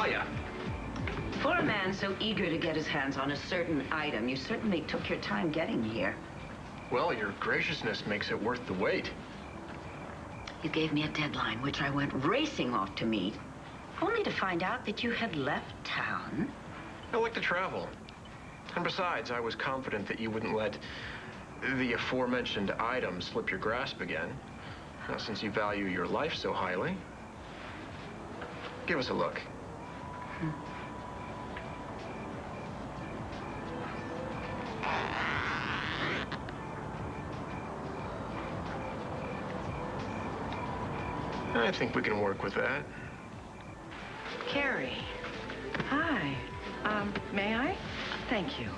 are you? For a man so eager to get his hands on a certain item, you certainly took your time getting here. Well, your graciousness makes it worth the wait. You gave me a deadline, which I went racing off to meet, only to find out that you had left town. I like to travel. And besides, I was confident that you wouldn't let the aforementioned item slip your grasp again. Now, since you value your life so highly, give us a look. I think we can work with that. Carrie. Hi. May I? Thank you.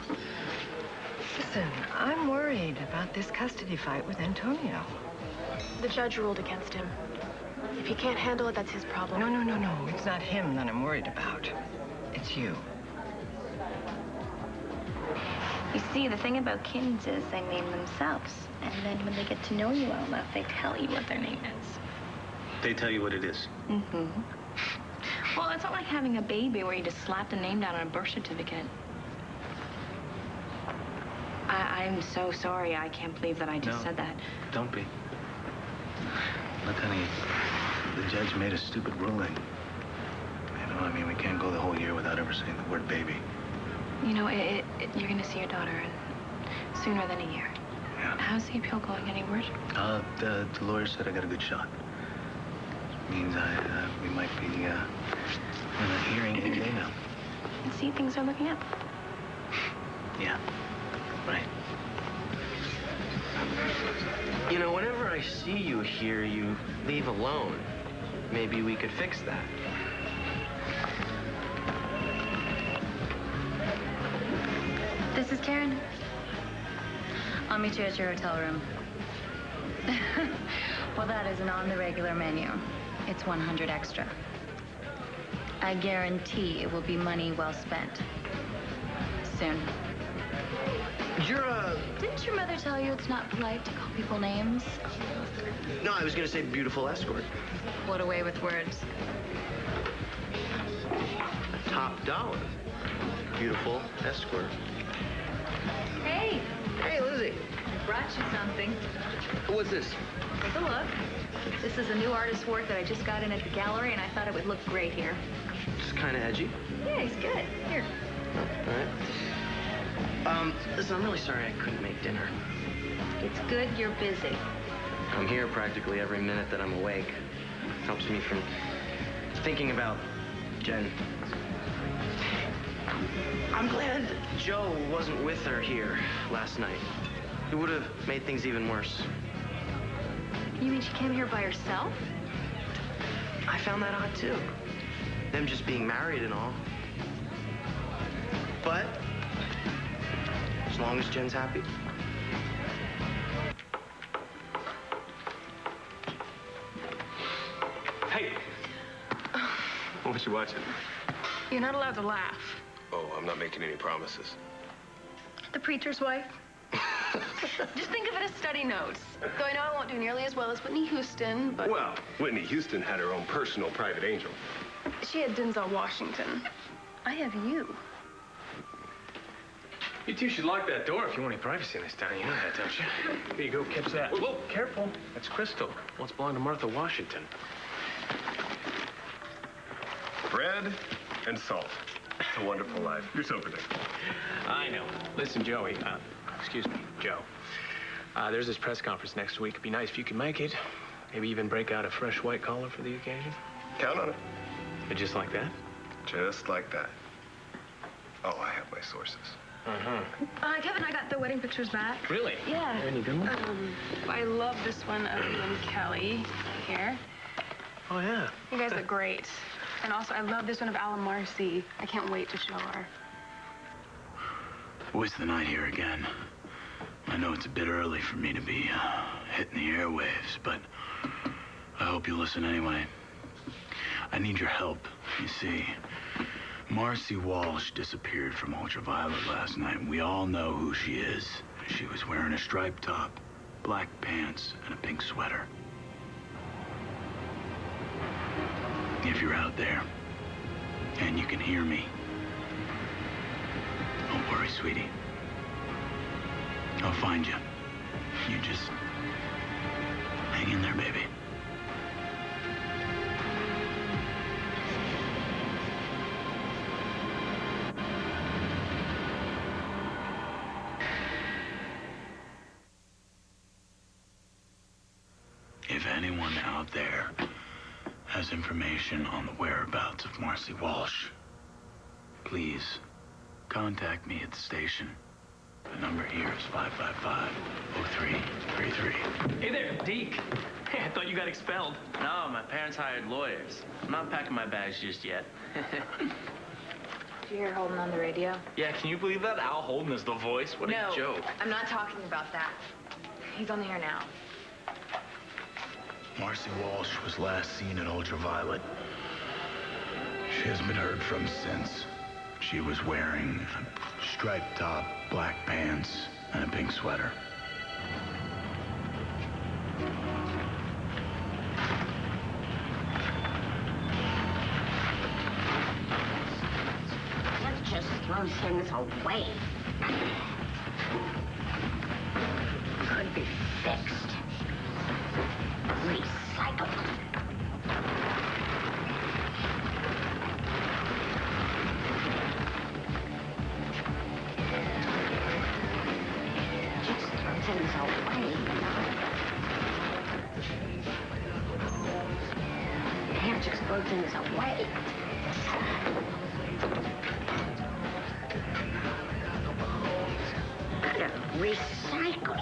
Listen, I'm worried about this custody fight with Antonio. The judge ruled against him. If he can't handle it, that's his problem. No. It's not him that I'm worried about. It's you. You see, the thing about kids is they name themselves. And then when they get to know you well enough, they tell you what their name is. They tell you what it is. Mm-hmm. Well, it's not like having a baby where you just slap the name down on a birth certificate. I'm so sorry. I can't believe that I just said that. Don't be. Look, honey, the judge made a stupid ruling. You know, I mean, we can't go the whole year without ever saying the word baby. You know, you're going to see your daughter in sooner than a year. Yeah. How's the appeal going? Any word? The lawyer said I got a good shot. Means we might be in a hearing any day now. And see, things are looking up. Yeah, right. You know, whenever I see you here, you leave alone. Maybe we could fix that. This is Karen. I'll meet you at your hotel room. Well, that isn't on the regular menu. It's 100 extra. I guarantee it will be money well spent. Soon. Didn't your mother tell you it's not polite to call people names? No, I was gonna say beautiful escort. What a way with words. Top dollar. Beautiful escort. Hey! Hey, Lizzie. I brought you something. What's this? Take a look. This is a new artist's work that I just got in at the gallery, and I thought it would look great here. It's kind of edgy. Yeah, he's good. Here. All right. Listen, I'm really sorry I couldn't make dinner. It's good you're busy. I'm here practically every minute that I'm awake. Helps me from thinking about Jen. I'm glad Joe wasn't with her here last night. It would have made things even worse. You mean she came here by herself? I found that odd, too. Them just being married and all. But as long as Jen's happy. Hey! What you watching? You're not allowed to laugh. Oh, I'm not making any promises. The Preacher's Wife. Just think of it as study notes. Though I know I won't do nearly as well as Whitney Houston, but... Well, Whitney Houston had her own personal private angel. She had Denzel Washington. I have you. You two should lock that door if you want any privacy in this town. You know that, don't you? Here you go, catch that. Whoa, careful. That's Crystal. Once belonged to Martha Washington. Bread and salt. It's a wonderful life. You're so predictable. I know. Listen, Joey. Excuse me, Joe. There's this press conference next week. It'd be nice if you could make it. Maybe even break out a fresh white collar for the occasion. Count on it. But just like that? Just like that. Oh, I have my sources. Uh-huh. Kevin, I got the wedding pictures back. Really? Yeah. Any good ones? I love this one of you and Kelly here. Oh, yeah. You guys look great. And also, I love this one of Marcie. I can't wait to show her. Waste the night here again. I know it's a bit early for me to be hitting the airwaves, but I hope you listen anyway. I need your help. You see, Marcie Walsh disappeared from Ultraviolet last night. We all know who she is. She was wearing a striped top, black pants, and a pink sweater. If you're out there, and you can hear me. Don't worry, sweetie. I'll find you. You just hang in there, baby. If anyone out there has information on the whereabouts of Marcie Walsh, please contact me at the station. The number here is 555-0333. Hey there, Deke. Hey, I thought you got expelled. No, my parents hired lawyers. I'm not packing my bags just yet. Did you hear Holden on the radio? Yeah, can you believe that? Al Holden is the voice? What a joke. I'm not talking about that. He's on the air now. Marcie Walsh was last seen in Ultraviolet. She hasn't been heard from since. She was wearing a striped top, black pants, and a pink sweater. Let's just throw things away. Could be fixed. Recycled. Just throw things away, You can't just throw things away. Gotta recycle.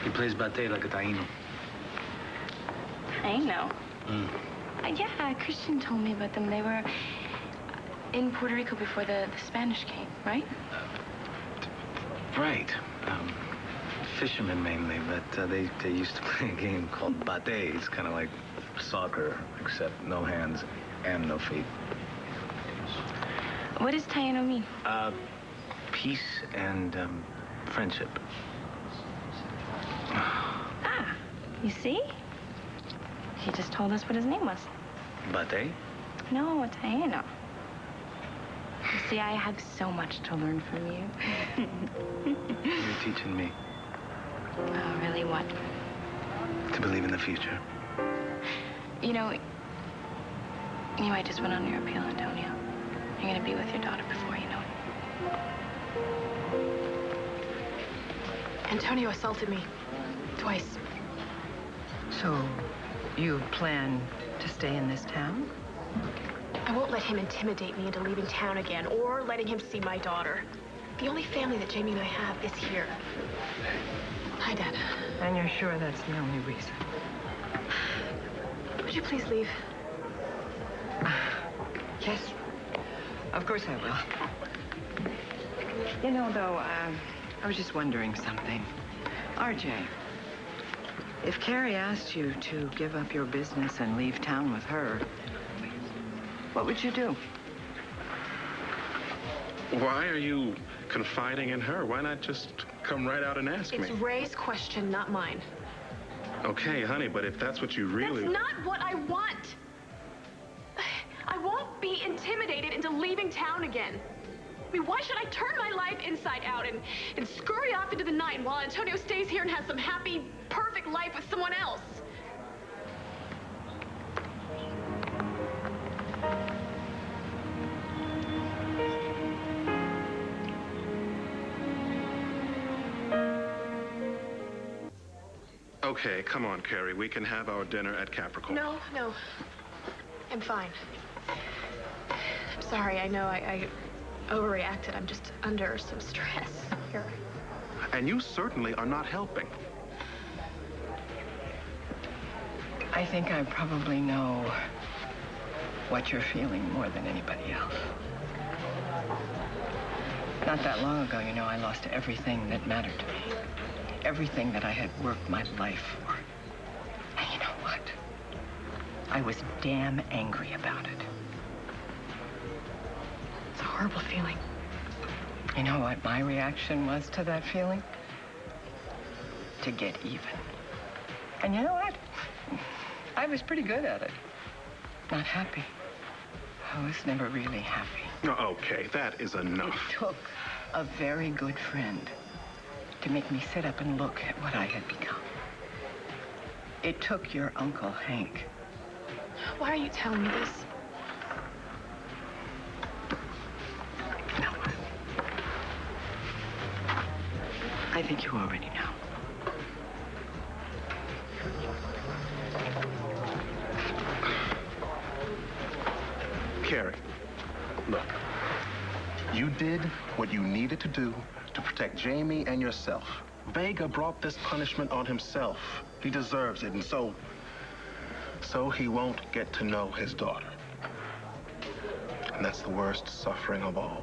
He plays bate like a Taino. I know. Yeah, Christian told me about them. They were in Puerto Rico before the Spanish came, right? Right. Fishermen mainly, but they used to play a game called bate. It's kind of like soccer, except no hands and no feet. What does Taino mean? Peace and friendship. Ah, you see? He just told us what his name was. Bate? No, Taino. You see, I have so much to learn from you. You're teaching me Oh, really, what? to believe in the future. You know, I just went on your appeal, Antonio. You're gonna be with your daughter before you know it. Antonio assaulted me. Twice. So, you plan to stay in this town? I won't let him intimidate me into leaving town again or letting him see my daughter. The only family that Jamie and I have is here. Hi, Dad. And you're sure that's the only reason? Would you please leave? Yes. Of course I will. You know, though, I was just wondering something. RJ, if Carrie asked you to give up your business and leave town with her, what would you do? Why are you confiding in her? Why not just come right out and ask me? It's Ray's question, not mine. Okay, honey, but if that's what you really... That's not what I want. I won't be intimidated into leaving town again. I mean, why should I turn my life inside out and scurry off into the night while Antonio stays here and has some happy, perfect life with someone else? Okay, come on, Carrie. We can have our dinner at Capricorn. No. I'm fine. I'm sorry. I know I overreacted. I'm just under some stress here. And you certainly are not helping. I think I probably know what you're feeling more than anybody else. Not that long ago, you know, I lost everything that mattered to me. Everything that I had worked my life for. And you know what? I was damn angry about it. It's a horrible feeling. You know what my reaction was to that feeling? To get even. And you know what? I was pretty good at it. Not happy. I was never really happy. Okay, that is enough. It took a very good friend to make me sit up and look at what I had become. It took your Uncle Hank. Why are you telling me this? No. I think you already know. Carrie, look. You did what you needed to do to protect Jamie and yourself. Vega brought this punishment on himself. He deserves it, and so he won't get to know his daughter. And that's the worst suffering of all.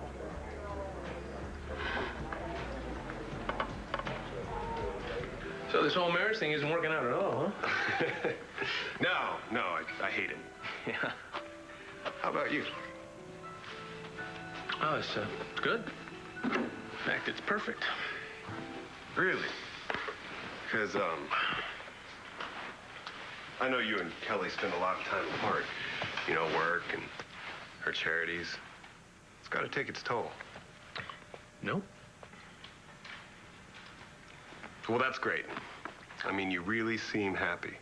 So this whole marriage thing isn't working out at all, huh? No, I hate it. Yeah. How about you? Oh, it's good. In fact, it's perfect. Really? Because, I know you and Kelly spend a lot of time apart. You know, work and her charities. It's got to take its toll. Nope. Well, that's great. I mean, you really seem happy.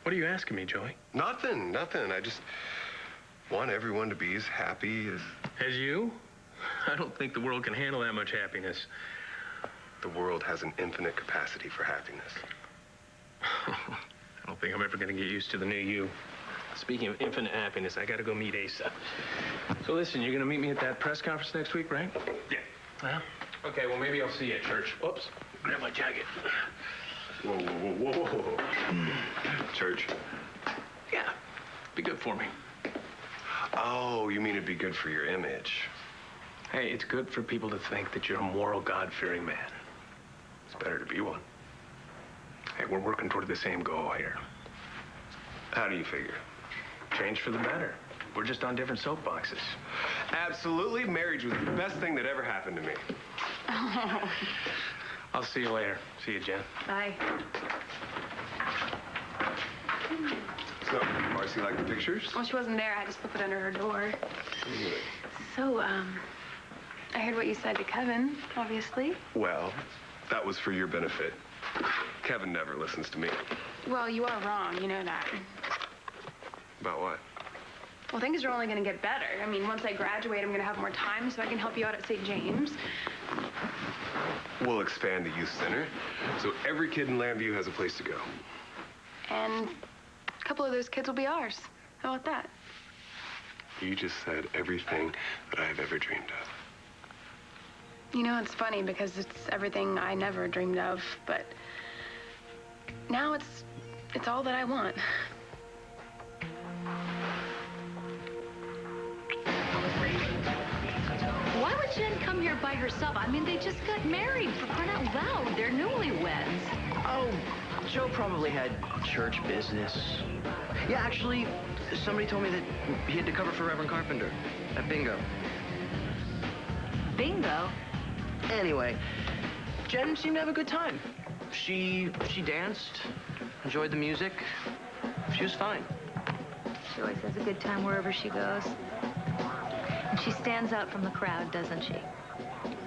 What are you asking me, Joey? Nothing. I just want everyone to be as happy as... As you? I don't think the world can handle that much happiness. The world has an infinite capacity for happiness. I don't think I'm ever going to get used to the new you. Speaking of infinite happiness, I got to go meet Asa. So listen, you're going to meet me at that press conference next week, right? Yeah. Well, okay, well, maybe I'll see you at church. Whoops, grab my jacket. Whoa. Church? Yeah, be good for me. Oh, you mean it'd be good for your image? Hey, it's good for people to think that you're a moral, God-fearing man. It's better to be one. Hey, we're working toward the same goal here. How do you figure? Change for the better. We're just on different soapboxes. Absolutely. Marriage was the best thing that ever happened to me. Oh. I'll see you later. See you, Jen. Bye. So, Marcie liked the pictures? Well, she wasn't there. I had to slip it under her door. So, I heard what you said to Kevin, obviously. Well, that was for your benefit. Kevin never listens to me. Well, you are wrong. You know that. About what? Well, things are only going to get better. I mean, once I graduate, I'm going to have more time so I can help you out at St. James. We'll expand the youth center, so every kid in Lambview has a place to go. And a couple of those kids will be ours. How about that? You just said everything that I've ever dreamed of. You know, it's funny because it's everything I never dreamed of, but now it's all that I want. Why would Jen come here by herself? I mean, they just got married, for crying out loud. They're newlyweds. Oh, Joe probably had church business. Yeah, actually, somebody told me that he had to cover for Reverend Carpenter at bingo. Bingo? Anyway, Jen seemed to have a good time. She danced, enjoyed the music. She was fine. She always has a good time wherever she goes. And she stands out from the crowd, doesn't she?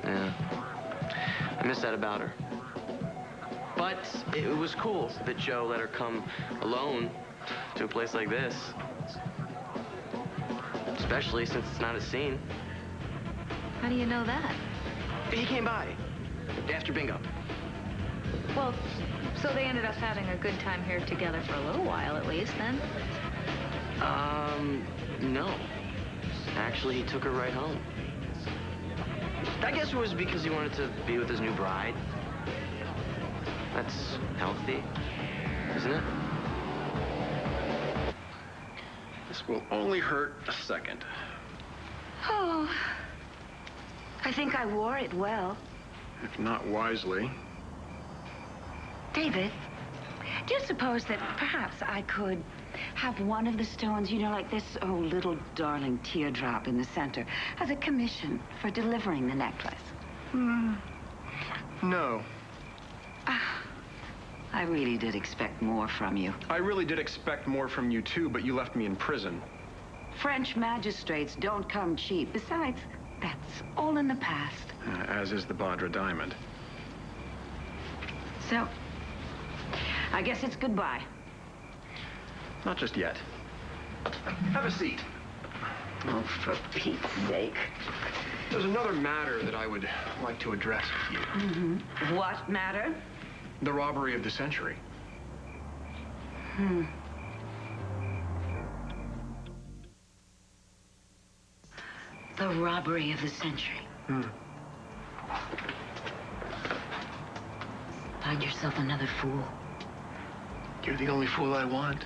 Yeah. I miss that about her. But it was cool that Joe let her come alone to a place like this. Especially since it's not a scene. How do you know that? He came by after bingo. Well, so they ended up having a good time here together for a little while, at least, then? No. Actually, he took her right home. I guess it was because he wanted to be with his new bride. That's healthy, isn't it? This will only hurt a second. Oh, I think I wore it well. If not wisely. David, do you suppose that perhaps I could have one of the stones, you know, like this, oh, little darling teardrop in the center, as a commission for delivering the necklace? No. I really did expect more from you. I really did expect more from you, too, but you left me in prison. French magistrates don't come cheap. Besides, that's all in the past. As is the Badra diamond. So, I guess it's goodbye. Not just yet. Have a seat. Oh, for Pete's sake. There's another matter that I would like to address with you. What matter? The robbery of the century. The robbery of the century. Find yourself another fool. You're the only fool I want.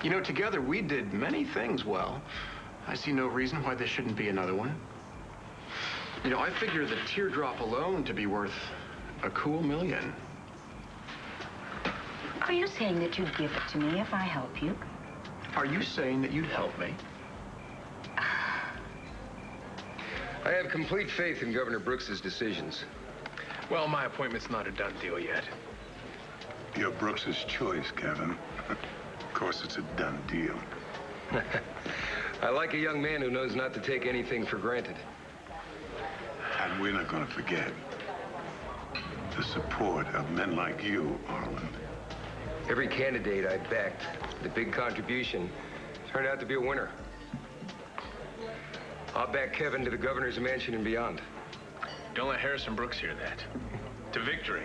You know, together we did many things well. I see no reason why this shouldn't be another one. You know, I figure the teardrop alone to be worth a cool $1 million. Are you saying that you'd give it to me if I help you? Are you saying that you'd help me? I have complete faith in Governor Brooks's decisions. Well, my appointment's not a done deal yet. You're Brooks's choice, Kevin. Of course, it's a done deal. I like a young man who knows not to take anything for granted. And we're not going to forget the support of men like you, Arlen. Every candidate I backed, the big contribution, turned out to be a winner. I'll back Kevin to the governor's mansion and beyond. Don't let Harrison Brooks hear that. To victory.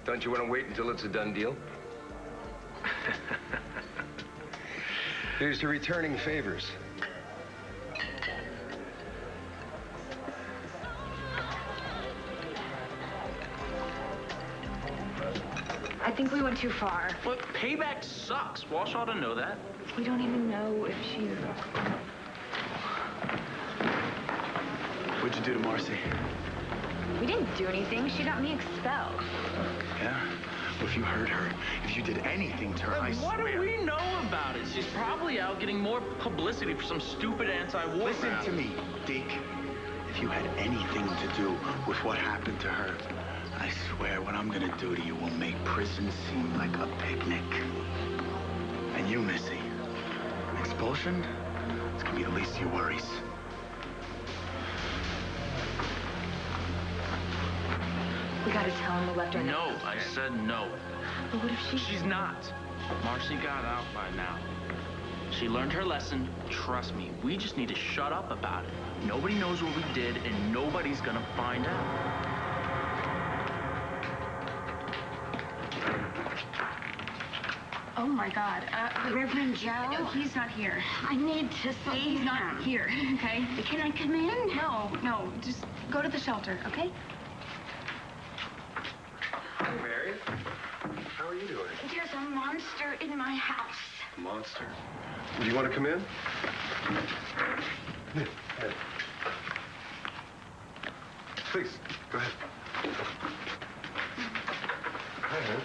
Don't you want to wait until it's a done deal? Here's to returning favors. I think we went too far. But payback sucks. Walsh ought to know that. We don't even know if she's... What'd you do to Marcie? We didn't do anything. She got me expelled. Yeah? Well, if you hurt her, if you did anything to her, I What swear... do we know about it? She's probably out getting more publicity for some stupid anti-war Listen rally. to me, Deke. If you had anything to do with what happened to her, I swear what I'm gonna do to you will make prison seem like a picnic. And you, Missy, expulsion? It's gonna be the least of your worries. We gotta tell him we left her. No, I said no. But what if she... She's not. Marcie got out by now. She learned her lesson. Trust me, we just need to shut up about it. Nobody knows what we did, and nobody's gonna find out. Oh, my God. Reverend Joe? No, he's not here. I need to see He's him. not here, okay? Can I come in? No, just go to the shelter, okay? Hi, Mary. How are you doing? There's a monster in my house. Monster. Do you want to come in? Yeah. Please, go ahead. Hi, hon.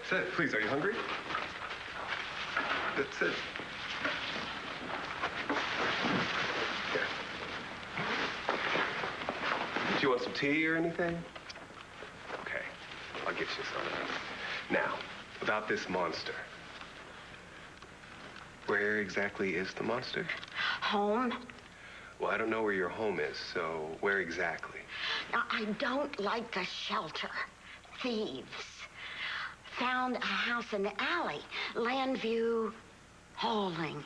Sit, please. Are you hungry? Sit. Here. Do you want some tea or anything? Okay, I'll get you some. Now, about this monster. Where exactly is the monster? Home? Well, I don't know where your home is, so where exactly? Now, I don't like the shelter. Thieves. Found a house in the alley. Landview hauling.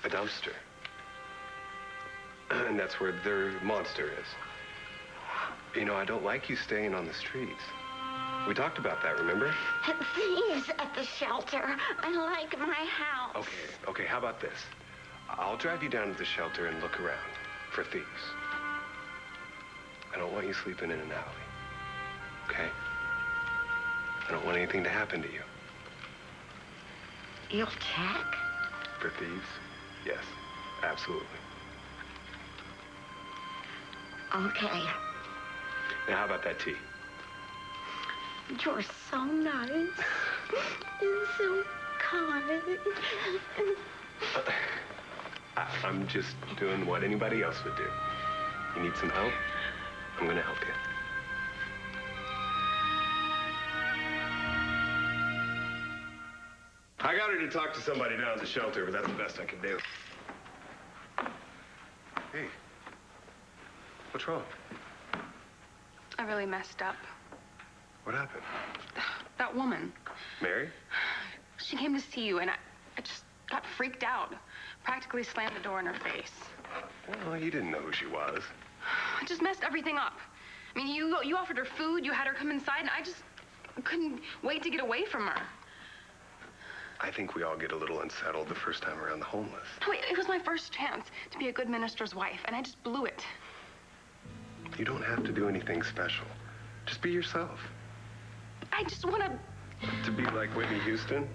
A dumpster. And that's where their monster is. You know, I don't like you staying on the streets. We talked about that, remember? Thieves at the shelter. I like my house. Okay, how about this? I'll drive you down to the shelter and look around for thieves. I don't want you sleeping in an alley, okay? I don't want anything to happen to you. You'll check? For thieves? Yes, absolutely. Okay. Now, how about that tea? You're so nice. And so kind. I'm just doing what anybody else would do. You need some help? I'm gonna help you. I got her to talk to somebody down at the shelter, but that's the best I can do. Hey, what's wrong? I really messed up. What happened? That woman. Mary? She came to see you, and I just got freaked out. Practically slammed the door in her face. Well, you didn't know who she was. I just messed everything up. I mean, you offered her food, you had her come inside, and I just couldn't wait to get away from her. I think we all get a little unsettled the first time around the homeless. Wait, it was my first chance to be a good minister's wife, and I just blew it. You don't have to do anything special. Just be yourself. I just want to... To be like Whitney Houston?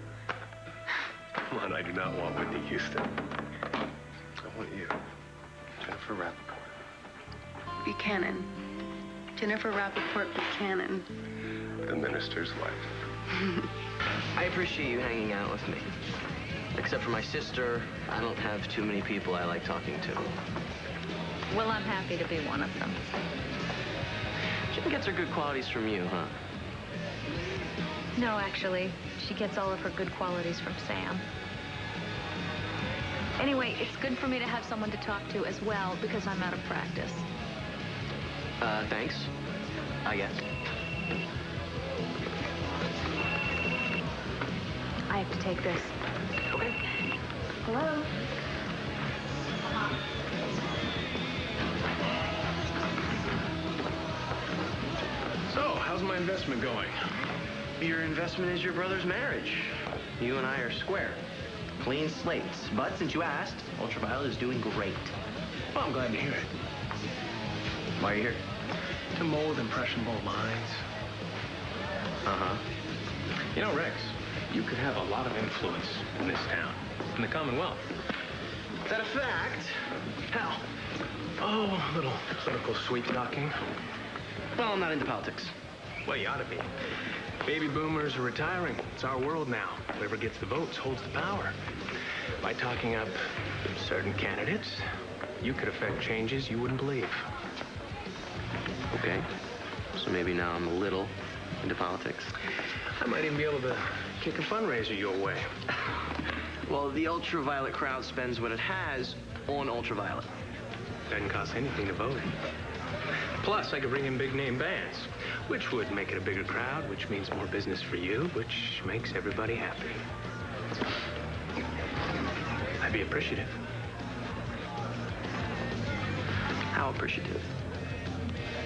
Come on, I do not want Whitney Houston. I want you. Jennifer Rappaport. Buchanan. Jennifer Rappaport Buchanan. The minister's wife. I appreciate you hanging out with me. Except for my sister, I don't have too many people I like talking to. Well, I'm happy to be one of them. Jen gets her good qualities from you, huh? No, actually, she gets all of her good qualities from Sam. Anyway, it's good for me to have someone to talk to as well, because I'm out of practice. Thanks, I guess. I have to take this. Okay. Hello? So, how's my investment going? Your investment is your brother's marriage. You and I are square. Clean slates. But since you asked, Ultraviolet is doing great. Well, I'm glad to hear it. Why are you here? To mold impressionable minds. Uh-huh. You know, Rex, you could have a lot of influence in this town, in the Commonwealth. Is that a fact? How? Oh, a little political sweet-talking. Well, I'm not into politics. Well, you ought to be. Baby boomers are retiring. It's our world now. Whoever gets the votes holds the power. By talking up certain candidates, you could affect changes you wouldn't believe. Okay. So maybe now I'm a little into politics. I might even be able to kick a fundraiser your way. Well, the Ultraviolet crowd spends what it has on Ultraviolet. Doesn't cost anything to vote. Plus, I could bring in big-name bands, which would make it a bigger crowd, which means more business for you, which makes everybody happy. I'd be appreciative. How appreciative?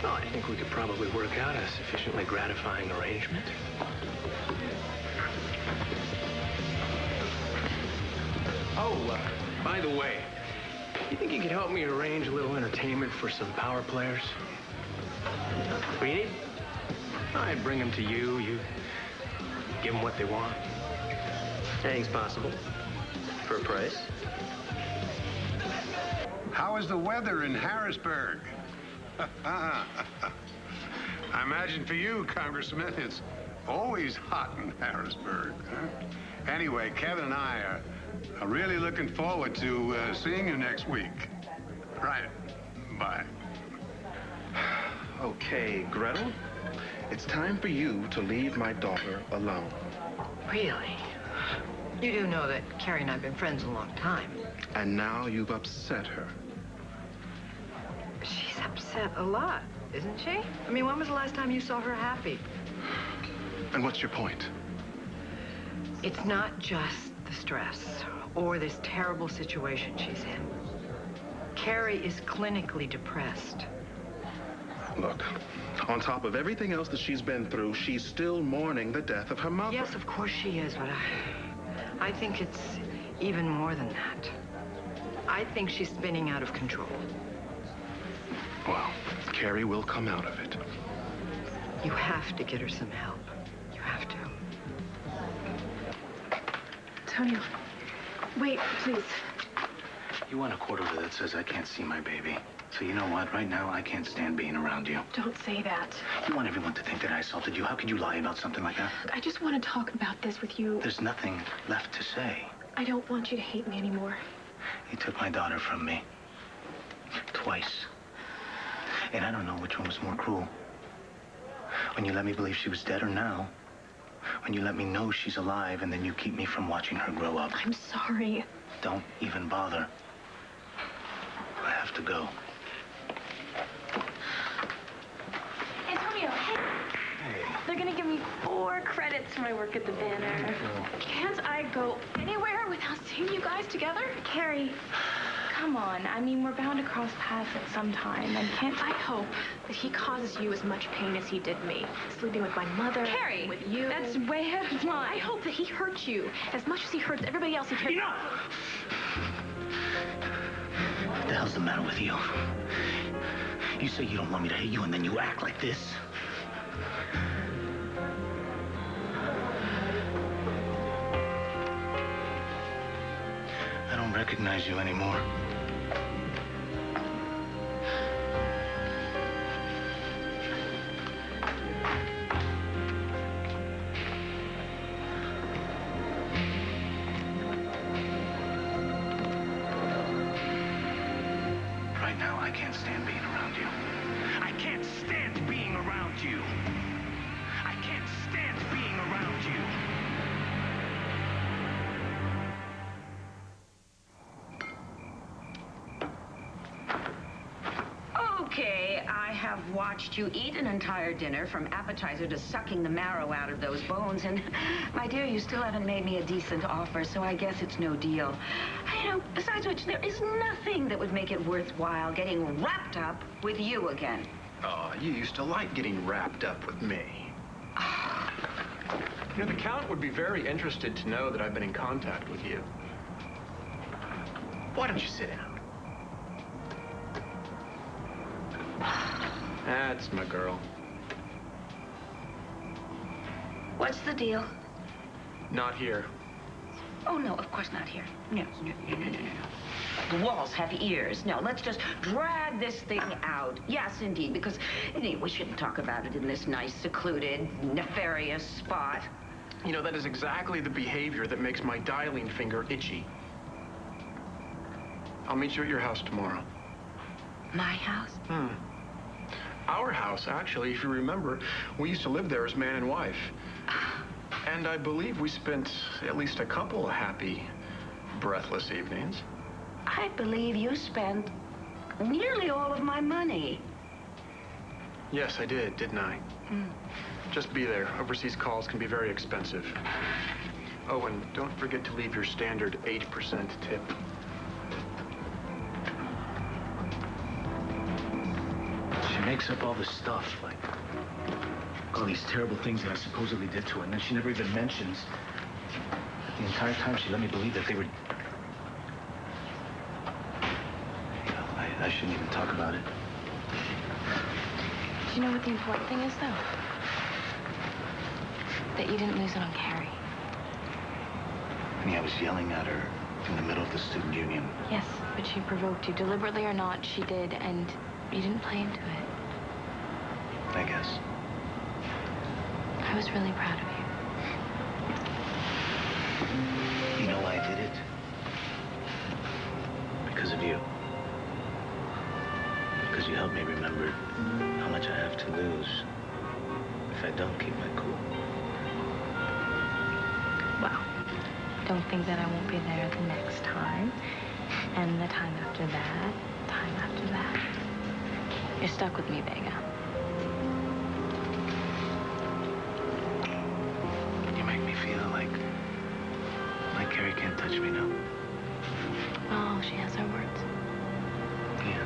Well, I think we could probably work out a sufficiently gratifying arrangement. Oh, by the way, you think you could help me arrange a little entertainment for some power players? What do you need? I'd bring them to you. You give them what they want. Anything's possible. For a price. How is the weather in Harrisburg? I imagine for you, Congressman, it's always hot in Harrisburg. Huh? Anyway, Kevin and I are really looking forward to seeing you next week. Right. Bye. Okay, Gretel, it's time for you to leave my daughter alone. Really? You do know that Carrie and I have been friends a long time. And now you've upset her. She's upset a lot, isn't she? I mean, when was the last time you saw her happy? And what's your point? It's not just the stress or this terrible situation she's in. Carrie is clinically depressed. Look, on top of everything else that she's been through, she's still mourning the death of her mother. Yes, of course she is, but I think it's even more than that. I think she's spinning out of control. Well, Carrie will come out of it. You have to get her some help. You have to. Antonio, wait, please. You want a court order that says I can't see my baby. So you know what? Right now, I can't stand being around you. Don't say that. You want everyone to think that I assaulted you. How could you lie about something like that? I just want to talk about this with you. There's nothing left to say. I don't want you to hate me anymore. You took my daughter from me. Twice. And I don't know which one was more cruel. When you let me believe she was dead, or now, when you let me know she's alive and then you keep me from watching her grow up. I'm sorry. Don't even bother. I have to go. Antonio, hey. They're gonna give me 4 credits for my work at the banner. Can't I go anywhere without seeing you guys together? Carrie, come on. I mean, we're bound to cross paths at some time, and can't... I hope that he causes you as much pain as he did me. Sleeping with my mother, Carrie, with you. that's way out of line. I hope that he hurts you as much as he hurts everybody else he cares about. What the hell's the matter with you? You say you don't want me to hate you, and then you act like this. I don't recognize you anymore. Right now, I can't stand being around you. I can't stand being around you. I can't stand being around you. Okay, I have watched you eat an entire dinner from appetizer to sucking the marrow out of those bones, and my dear, you still haven't made me a decent offer, so I guess it's no deal. You know, besides which, there is nothing that would make it worthwhile getting wrapped up with you again. Oh, you used to like getting wrapped up with me. You know, the Count would be very interested to know that I've been in contact with you. Why don't you sit down? That's my girl. What's the deal? Not here. Oh, no, of course not here. No. The walls have ears. No, let's just drag this thing out. Yes, indeed, because we shouldn't talk about it in this nice, secluded, nefarious spot. You know, that is exactly the behavior that makes my dialing finger itchy. I'll meet you at your house tomorrow. My house? Our house, actually, if you remember, we used to live there as man and wife. And I believe we spent at least a couple of happy, breathless evenings. I believe you spent nearly all of my money. Yes, I did, didn't I? Just be there. Overseas calls can be very expensive. Oh, and don't forget to leave your standard 8% tip. She makes up all this stuff, like all these terrible things that I supposedly did to her, and then she never even mentions the entire time she let me believe that they were... You know, I shouldn't even talk about it. Do you know what the important thing is, though? That you didn't lose it on Carrie. I mean, I was yelling at her in the middle of the student union. Yes, but she provoked you. Deliberately or not, she did, and you didn't play into it. I guess. I was really proud of you. You know why I did it? Because of you. Because you helped me remember how much I have to lose if I don't keep my cool. Well, don't think that I won't be there the next time. And the time after that, time after that. You're stuck with me, Vega. You make me feel like Carrie can't touch me now. Oh, she has her words. Yeah.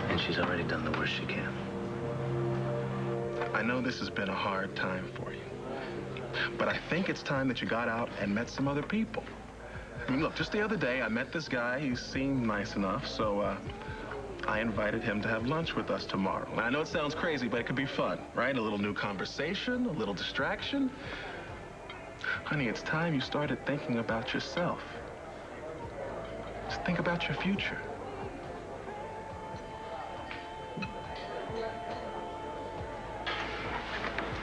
And she's already done the worst she can. I know this has been a hard time for you. But I think it's time that you got out and met some other people. I mean, look, just the other day, I met this guy. He seemed nice enough, so I invited him to have lunch with us tomorrow. And I know it sounds crazy, but it could be fun, right? A little new conversation, a little distraction. Honey, it's time you started thinking about yourself. Just think about your future.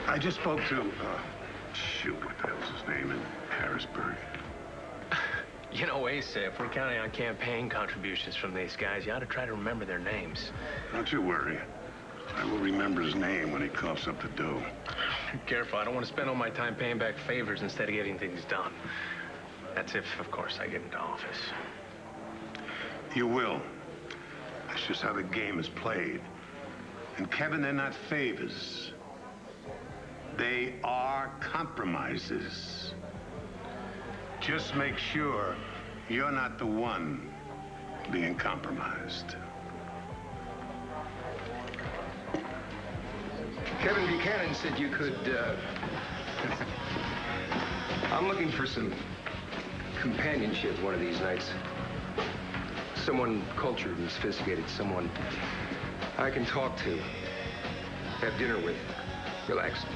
I just spoke to, shoot, what the hell's his name in Harrisburg? You know, Ace, if we're counting on campaign contributions from these guys, you ought to try to remember their names. Don't you worry. I will remember his name when he coughs up the dough. Careful, I don't want to spend all my time paying back favors instead of getting things done. That's if, of course, I get into office. You will. That's just how the game is played. And Kevin, they're not favors. They are compromises. Just make sure you're not the one being compromised. Kevin Buchanan said you could, I'm looking for some companionship one of these nights. Someone cultured and sophisticated, someone I can talk to, have dinner with, relaxed.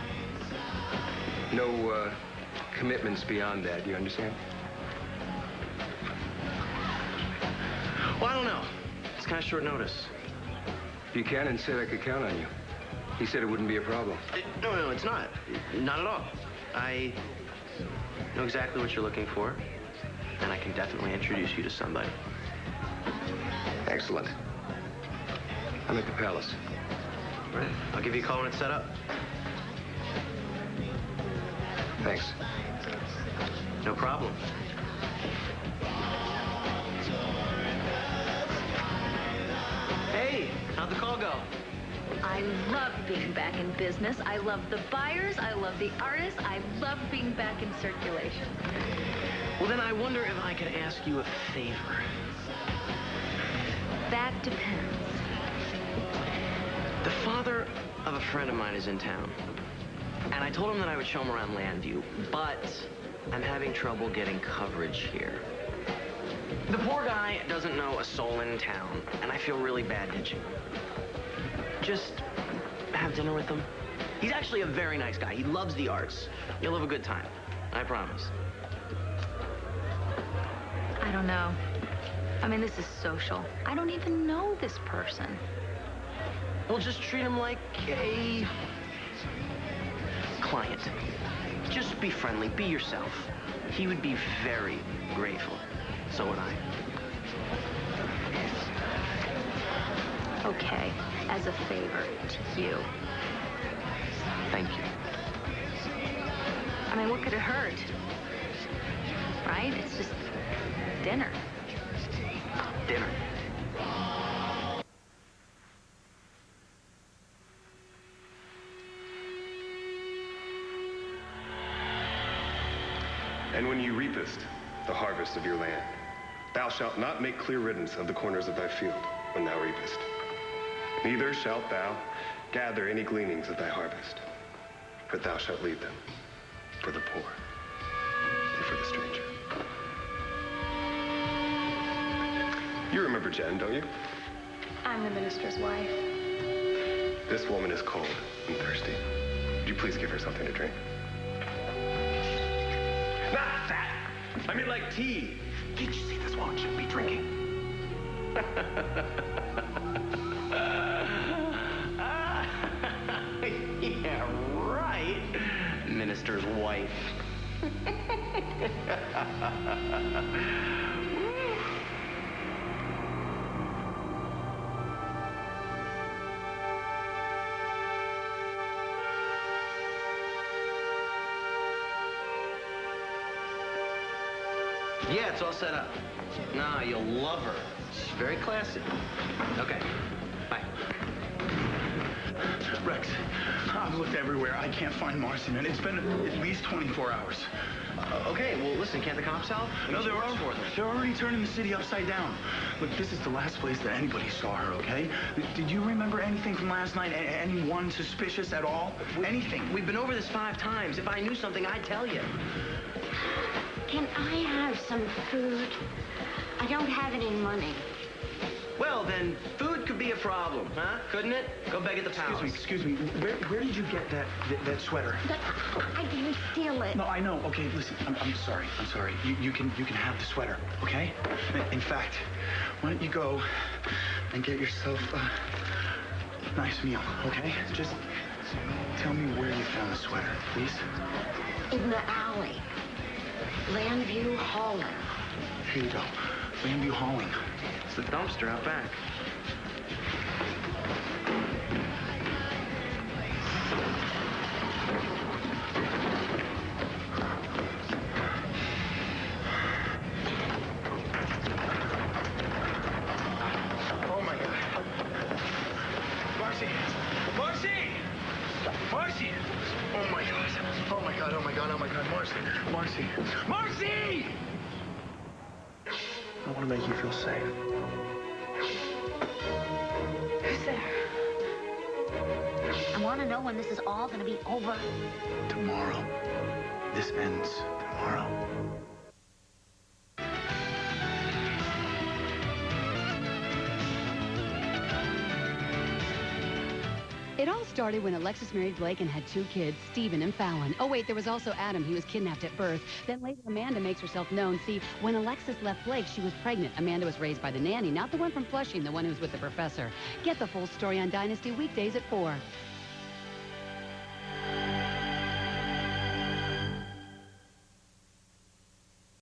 No, commitments beyond that, you understand? Well, I don't know. It's kind of short notice. Buchanan said I could count on you. He said it wouldn't be a problem. No, it's not. Not at all. I know exactly what you're looking for, and I can definitely introduce you to somebody. Excellent. I'm at the Palace. All right. I'll give you a call when it's set up. Thanks. No problem. Hey, how'd the call go? I love being back in business. I love the buyers. I love the artists. I love being back in circulation. Well, then I wonder if I could ask you a favor. That depends. The father of a friend of mine is in town. And I told him that I would show him around Landview, but I'm having trouble getting coverage here. The poor guy doesn't know a soul in town, and I feel really bad ditching him. Just have dinner with him. He's actually a very nice guy. He loves the arts. You'll have a good time. I promise. I don't know. I mean, this is social. I don't even know this person. Well, just treat him like a client. Just be friendly, be yourself. He would be very grateful. So would I. Okay, as a favor to you. Thank you. I mean, what could it hurt? Right? It's just dinner. Dinner. And when you reapest the harvest of your land, thou shalt not make clear riddance of the corners of thy field when thou reapest. Neither shalt thou gather any gleanings of thy harvest, but thou shalt leave them for the poor and for the stranger. You remember Jen, don't you? I'm the minister's wife. This woman is cold and thirsty. Would you please give her something to drink? Not that! I mean like tea. Can't you see this woman shouldn't be drinking? Yeah, right. Minister's wife. Yeah, it's all set up. Nah, you'll love her. She's very classy. Okay, bye. Rex, I've looked everywhere. I can't find Marcie, man. It's been at least 24 hours. Okay, well, listen, can't the cops help? No, they're already turning the city upside down. Look, this is the last place that anybody saw her, okay? Did you remember anything from last night? Anyone suspicious at all? Anything? We've been over this 5 times. If I knew something, I'd tell you. Can I have some food? I don't have any money. Well, then food could be a problem, huh? Couldn't it? Go beg at the palace. Excuse me. Where did you get that sweater? I didn't steal it. No, I know. Okay, listen. I'm sorry. I'm sorry. You can have the sweater, okay? In fact, why don't you go and get yourself a nice meal, okay? Just tell me where you found the sweater, please. In the alley. Landview Hauling. Here you go. Landview Hauling. It's the dumpster out back. Oh, my God. Marcie! Marcie! Marcie! Oh, my God. Oh, my God. Oh, my God. Oh, my God. Marcie! Marcie! Marcie! I want to make you feel safe. Who's there? I want to know when this is all going to be over. Tomorrow. This ends tomorrow. It all started when Alexis married Blake and had 2 kids, Stephen and Fallon. Oh, wait, there was also Adam. He was kidnapped at birth. Then later, Amanda makes herself known. See, when Alexis left Blake, she was pregnant. Amanda was raised by the nanny, not the one from Flushing, the one who was with the professor. Get the full story on Dynasty weekdays at 4.